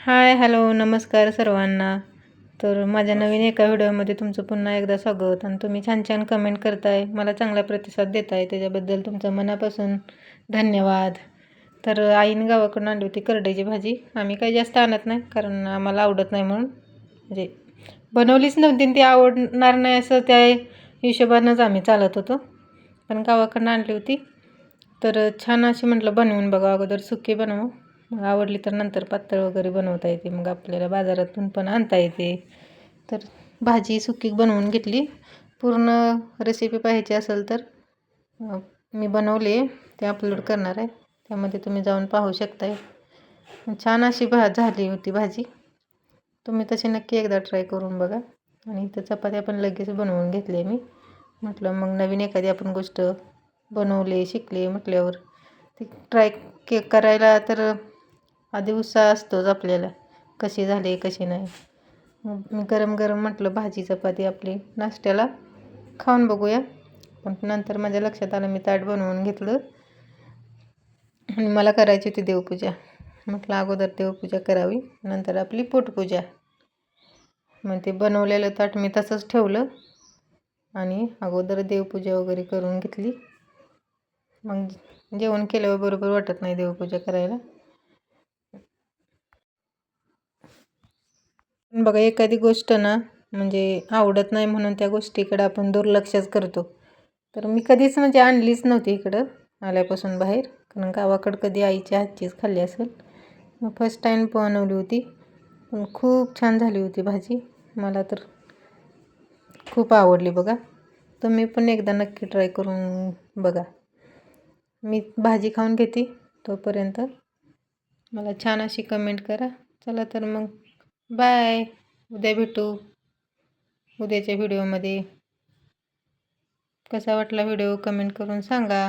हाय, hello, नमस्कार सर्वांना. तर माझ्या नवीन एका व्हिडिओमध्ये तुमचं पुन्हा एकदा स्वागत. आणि तुम्ही छान छान कमेंट करताय, मला चांगला प्रतिसाद देताय, त्याच्याबद्दल तुमचं मनापासून धन्यवाद. तर आईने गावाकडून आणली होती करडईची भाजी. आम्ही काही जास्त आणत नाही, कारण आम्हाला आवडत नाही म्हणून, म्हणजे बनवलीच नव्हती आणि ती आवडणार नाही असं त्या हिशोबानंच आम्ही चालत होतो. पण गावाकडून आणली होती, तर छान अशी म्हटलं बनवून बघा. अगोदर सुकी बनवू, मग आवडली तर नंतर पातळ वगैरे बनवता येते, मग आपल्याला बाजारातून पण आणता येते. तर भाजी सुकी बनवून घेतली. पूर्ण रेसिपी पाहायची असेल तर मी बनवली, ते अपलोड करणार आहे, त्यामध्ये तुम्ही जाऊन पाहू शकताय. छान अशी झाली होती भाजी. तुम्ही तशी नक्की एकदा ट्राय करून बघा. आणि इथं चपात्या पण लगेच बनवून घेतली मी. म्हटलं मग नवीन एखादी आपण गोष्ट बनवली शिकली म्हटल्यावर ती ट्राय करायला तर आधी उत्साह असतोच आपल्याला, कशी झाली कशी नाही. मग मी गरम गरम म्हटलं भाजी चपाती आपली नाश्त्याला खाऊन बघूया. पण नंतर माझ्या लक्षात आलं, मी ताट बनवून घेतलं आणि मला करायची होती देवपूजा. म्हटलं अगोदर देवपूजा करावी, नंतर आपली पोटपूजा. मग ते बनवलेलं ताट मी तसंच ठेवलं आणि अगोदर देवपूजा वगैरे करून घेतली. मग जेवण केल्यावर बरोबर वाटत नाही देवपूजा करायला. बघा, एखादी गोष्ट ना म्हणजे आवडत नाही म्हणून त्या गोष्टीकडं आपण दुर्लक्षच करतो. तर मी कधीच म्हणजे आणलीच नव्हती इकडं आल्यापासून बाहेर, कारण गावाकडं कधी आईच्या हातचीच खाल्ली असेल. मग फर्स्ट टाईम बनवली होती, पण खूप छान झाली होती भाजी. मला तर खूप आवडली बघा. तुम्ही पण एकदा नक्की ट्राय करून बघा. मी भाजी खाऊन घेते, तोपर्यंत मला छान अशी कमेंट करा. चला तर मग बाय. उद्या भेटू उद्याच्या व्हिडिओमध्ये. कसा वाटला व्हिडिओ कमेंट करून सांगा.